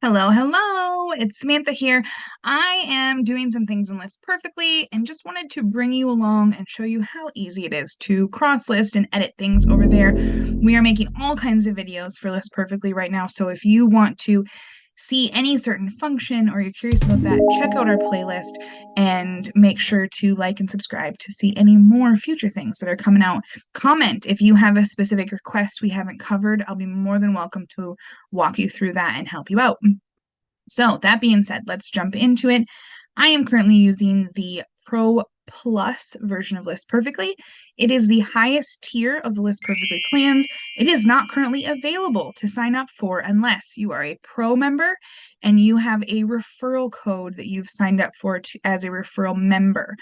Hello, hello. It's Samantha here. I am doing some things in ListPerfectly and just wanted to bring you along and show you how easy it is to cross list and edit things over there. We are making all kinds of videos for ListPerfectly right now, so if you want to see any certain function or you're curious about that, check out our playlist and make sure to like and subscribe to see any more future things that are coming out. Comment if you have a specific request we haven't covered. I'll be more than welcome to walk you through that and help you out. So that being said, let's jump into it. I am currently using the Pro Plus version of ListPerfectly. It is the highest tier of the ListPerfectly plans. It is not currently available to sign up for unless you are a Pro member and you have a referral code that you've signed up for as a referral member.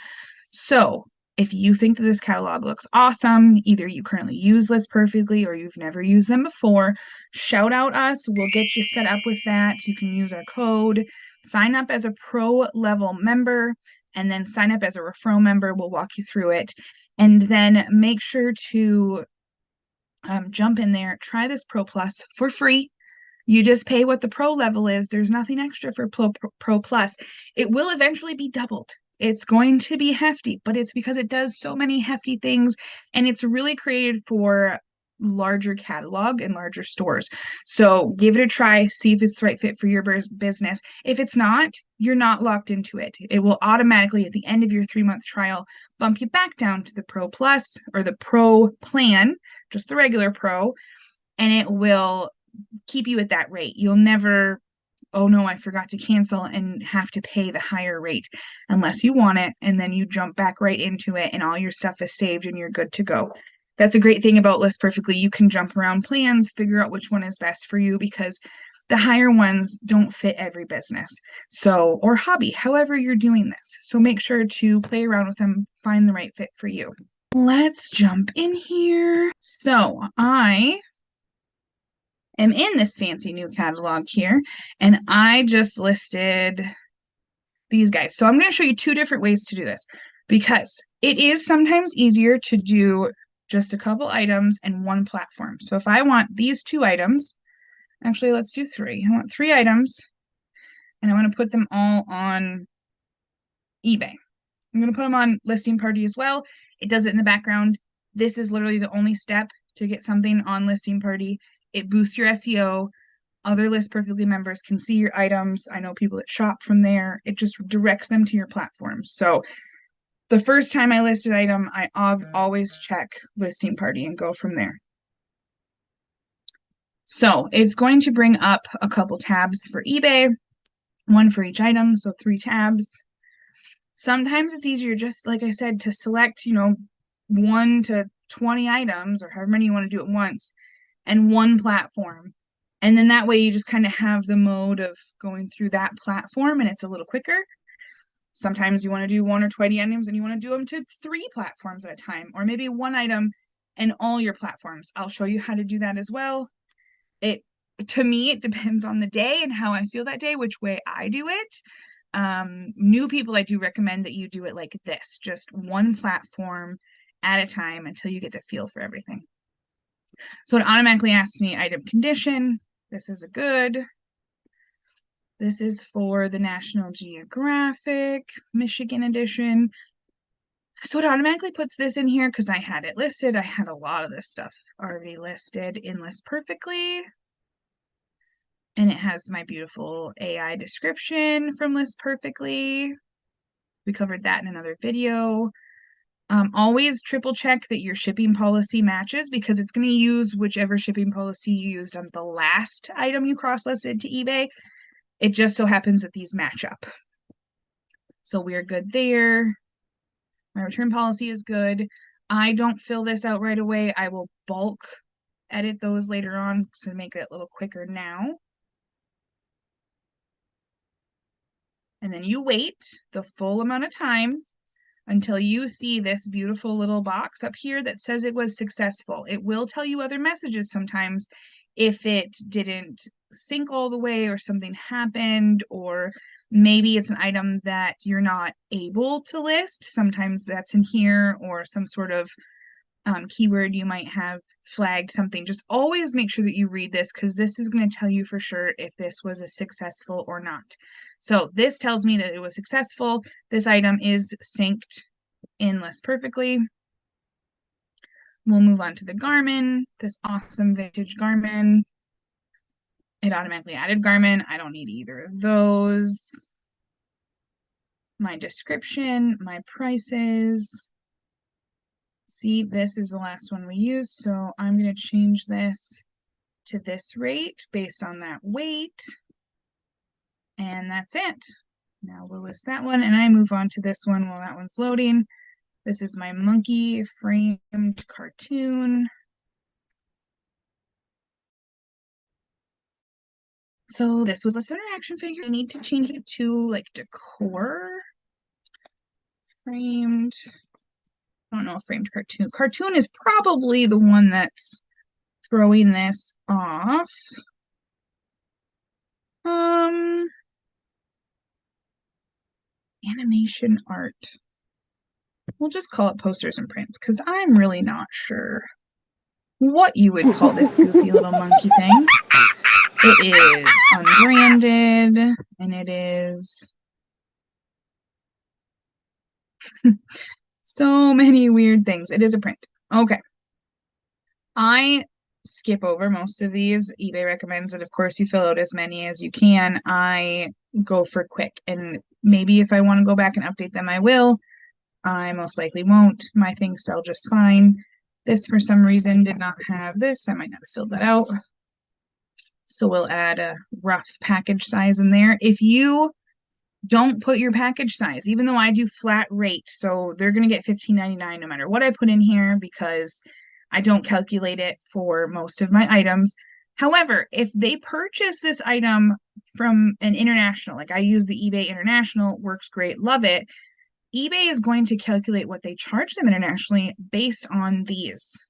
So if you think that this catalog looks awesome, either you currently use ListPerfectly or you've never used them before, shout out us. We'll get you set up with that. You can use our code, sign up as a pro level member, and then sign up as a referral member. We'll walk you through it. And then make sure to jump in there, try this Pro Plus for free. You just pay what the pro level is. There's nothing extra for Pro Plus. It will eventually be doubled. It's going to be hefty, but it's because it does so many hefty things, and it's really created for larger catalog and larger stores. So give it a try, see if it's the right fit for your business. If it's not, you're not locked into it. It will automatically, at the end of your 3-month trial, bump you back down to the Pro Plus or the Pro plan, just the regular Pro, and it will keep you at that rate. You'll never, oh no, I forgot to cancel and have to pay the higher rate unless you want it. And then you jump back right into it and all your stuff is saved and you're good to go. That's a great thing about ListPerfectly. You can jump around plans, figure out which one is best for you because the higher ones don't fit every business. So, or hobby, however you're doing this. So make sure to play around with them, find the right fit for you. Let's jump in here. So I am in this fancy new catalog here, and I just listed these guys. So I'm going to show you 2 different ways to do this because it is sometimes easier to do just a couple items in one platform. So if I want these 2 items, actually let's do 3. I want 3 items and I want to put them all on eBay. I'm going to put them on Listing Party as well. It does it in the background. This is literally the only step to get something on Listing Party. It boosts your SEO. Other ListPerfectly members can see your items. I know people that shop from there. It just directs them to your platform. So the first time I list an item, I always check Listing Party and go from there. So it's going to bring up a couple tabs for eBay, 1 for each item, so 3 tabs. Sometimes it's easier, just like I said, to select, 1 to 20 items or however many you want to do at once and 1 platform. And then that way you just kind of have the mode of going through that platform and it's a little quicker. Sometimes you want to do 1 or 20 items and you want to do them to 3 platforms at a time, or maybe 1 item and all your platforms. I'll show you how to do that as well. To me, it depends on the day and how I feel that day, which way I do it. New people, I do recommend that you do it like this, just 1 platform at a time until you get the feel for everything. So it automatically asks me item condition. This is a good. This is for the National Geographic Michigan edition. So it automatically puts this in here because I had it listed. I had a lot of this stuff already listed in ListPerfectly. And it has my beautiful AI description from ListPerfectly. We covered that in another video. Always triple check that your shipping policy matches because it's going to use whichever shipping policy you used on the last item you cross-listed to eBay. It just so happens that these match up. So we're good there. My return policy is good. I don't fill this out right away. I will bulk edit those later on to make it a little quicker now. And then you wait the full amount of time until you see this beautiful little box up here that says it was successful. It will tell you other messages sometimes if it didn't sync all the way or something happened, or maybe it's an item that you're not able to list. Sometimes that's in here, or some sort of keyword you might have flagged something. Just always make sure that you read this, because this is going to tell you for sure if this was a successful or not. So this tells me that it was successful. This item is synced in ListPerfectly. We'll move on to the Garmin, this awesome vintage Garmin. It automatically added Garmin. I don't need either of those. My description, my prices. See, this is the last one we used, so I'm going to change this to this rate based on that weight. And that's it. Now we'll list that one, and I move on to this one while that one's loading. This is my monkey framed cartoon. So this was a center action figure. I need to change it to like decor. Framed. I don't know, framed cartoon. Cartoon is probably the one that's throwing this off. Animation art. We'll just call it posters and prints, because I'm really not sure what you would call this goofy little monkey thing. It is unbranded, and it is so many weird things. It is a print. Okay. I skip over most of these. eBay recommends that, of course, you fill out as many as you can. I go for quick, and maybe if I want to go back and update them, I will. I most likely won't. My things sell just fine. This, for some reason, did not have this. I might not have filled that out. So we'll add a rough package size in there. If you don't put your package size, even though I do flat rate, so they're going to get $15.99 no matter what I put in here, because I don't calculate it for most of my items. However, if they purchase this item from an international, like I use the eBay International, works great, love it, eBay is going to calculate what they charge them internationally based on these.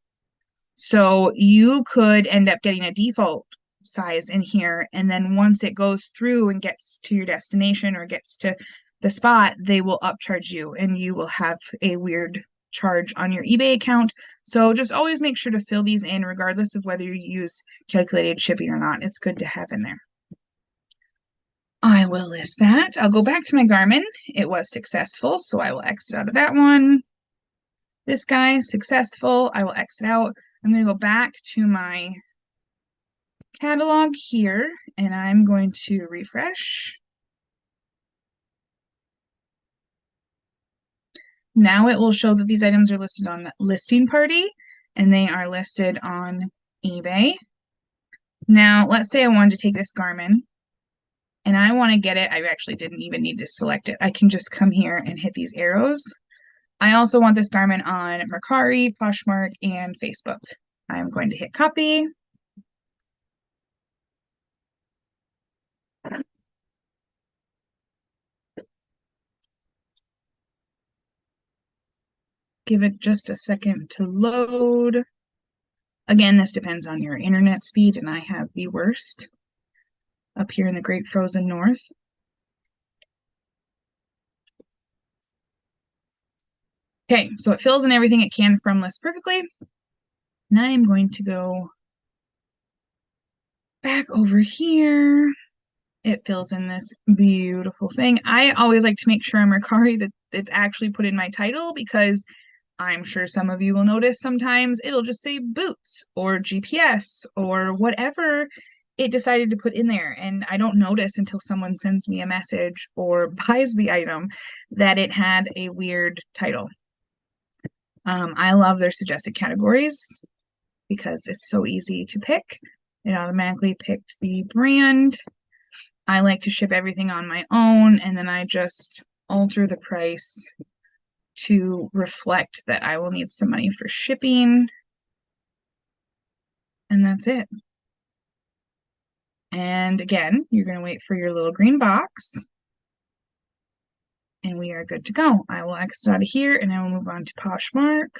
So you could end up getting a default size in here, and then once it goes through and gets to your destination or gets to the spot, they will upcharge you, and you will have a weird charge on your eBay account. So just always make sure to fill these in, regardless of whether you use calculated shipping or not. It's good to have in there. I will list that. I'll go back to my Garmin. It was successful, so I will exit out of that one. This guy, successful. I will exit out. I'm going to go back to my catalog here, and I'm going to refresh. Now it will show that these items are listed on the listing party, and they are listed on eBay. Now, let's say I wanted to take this Garmin, and I want to get it. I actually didn't even need to select it. I can just come here and hit these arrows. I also want this Garmin on Mercari, Poshmark, and Facebook. I'm going to hit copy. Give it just a second to load. Again, this depends on your internet speed, and I have the worst up here in the Great Frozen North. Okay, so it fills in everything it can from ListPerfectly. Now I'm going to go back over here. It fills in this beautiful thing. I always like to make sure on Mercari that it's actually put in my title, because I'm sure some of you will notice sometimes it'll just say boots or GPS or whatever it decided to put in there. And I don't notice until someone sends me a message or buys the item that it had a weird title. I love their suggested categories because it's so easy to pick. It automatically picked the brand. I like to ship everything on my own, and then I just alter the price to reflect that I will need some money for shipping. And that's it. And again, you're going to wait for your little green box. And we are good to go. I will exit out of here, and I will move on to Poshmark,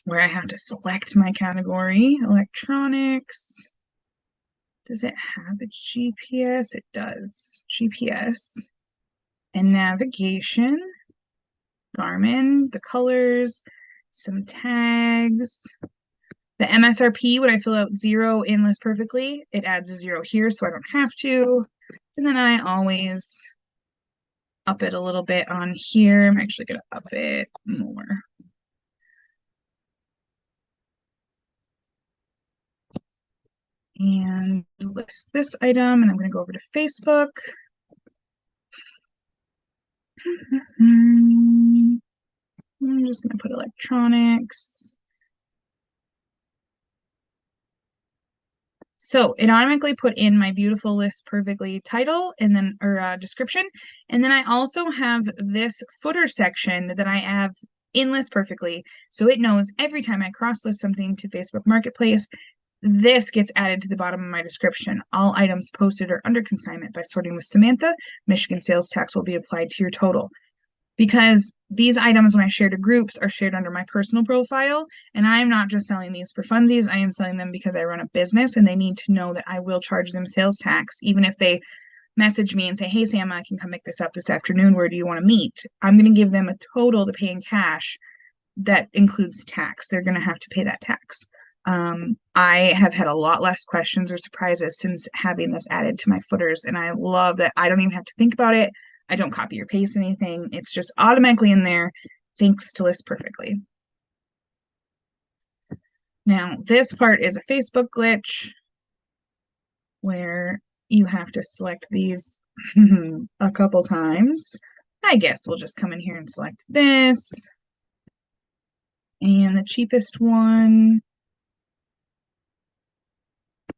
where I have to select my category. Electronics. Does it have a GPS? It does. GPS. And navigation. Garmin. The colors. some tags. The MSRP, when I fill out 0 in ListPerfectly, it adds a 0 here, so I don't have to. And then I always up it a little bit on here. I'm actually going to up it more. And list this item, and I'm going to go over to Facebook. I'm just going to put electronics. So it automatically put in my beautiful ListPerfectly title and then or description. And then I also have this footer section that I have in ListPerfectly. So it knows every time I cross list something to Facebook Marketplace, this gets added to the bottom of my description. All items posted are under consignment by sorting with Samantha. Michigan sales tax will be applied to your total. Because these items, when I share to groups, are shared under my personal profile, and I'm not just selling these for funsies. I am selling them because I run a business, and they need to know that I will charge them sales tax, even if they message me and say, "Hey, Sam, I can come make this up this afternoon. Where do you want to meet?" I'm going to give them a total to pay in cash that includes tax. They're going to have to pay that tax. I have had a lot less questions or surprises since having this added to my footers, and I love that I don't even have to think about it. I don't copy or paste anything. It's just automatically in there thanks to ListPerfectly. Now, this part is a Facebook glitch where you have to select these a couple times. I guess we'll just come in here and select this. And the cheapest one.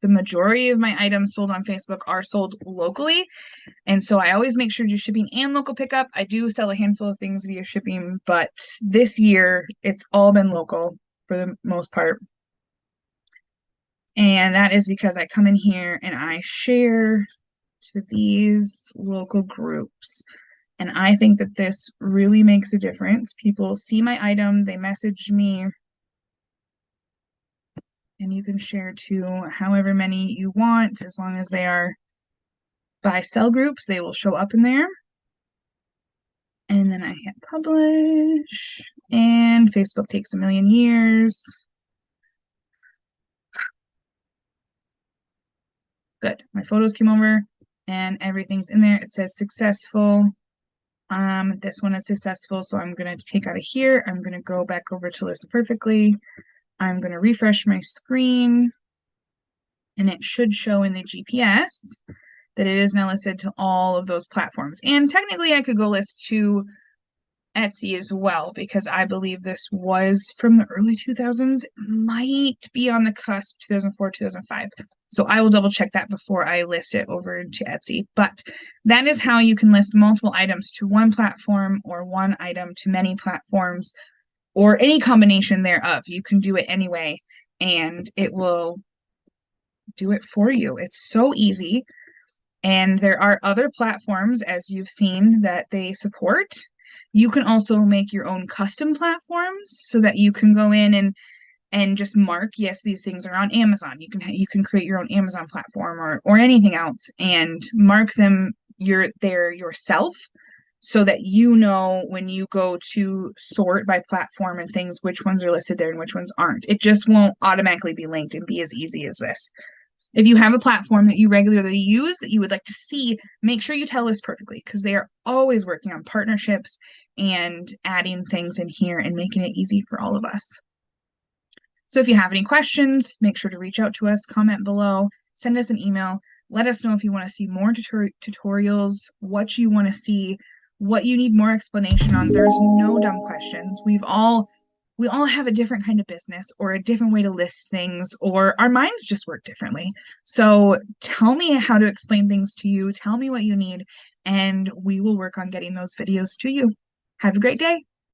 The majority of my items sold on Facebook are sold locally. And so I always make sure to do shipping and local pickup. I do sell a handful of things via shipping, but this year it's all been local for the most part. And that is because I come in here and I share to these local groups. And I think that this really makes a difference. People see my item, they message me, and you can share to however many you want, as long as they are buy sell groups, they will show up in there. And then I hit publish, and Facebook takes a million years. Good. My photos came over and everything's in there. It says successful. This one is successful, so I'm going to take out of here. I'm going to go back over to ListPerfectly. I'm going to refresh my screen, and it should show in the GPS that it is now listed to all of those platforms. And technically I could go list to Etsy as well, because I believe this was from the early 2000s. It might be on the cusp, 2004, 2005. So I will double check that before I list it over to Etsy. But that is how you can list multiple items to one platform, or one item to many platforms, or any combination thereof. You can do it anyway, and it will do it for you. It's so easy. And there are other platforms, as you've seen, that they support. You can also make your own custom platforms so that you can go in and just mark, yes, these things are on Amazon. You can create your own Amazon platform or anything else and mark them there yourself, so that you know when you go to sort by platform and things, which ones are listed there and which ones aren't. It just won't automatically be linked and be as easy as this. If you have a platform that you regularly use that you would like to see, make sure you tell ListPerfectly, because they are always working on partnerships and adding things in here and making it easy for all of us. So if you have any questions, make sure to reach out to us, comment below, send us an email. Let us know if you want to see more tutorials, what you want to see, what you need more explanation on. There's no dumb questions. We all have a different kind of business, or a different way to list things, or our minds just work differently. So tell me how to explain things to you. Tell me what you need, and we will work on getting those videos to you. Have a great day.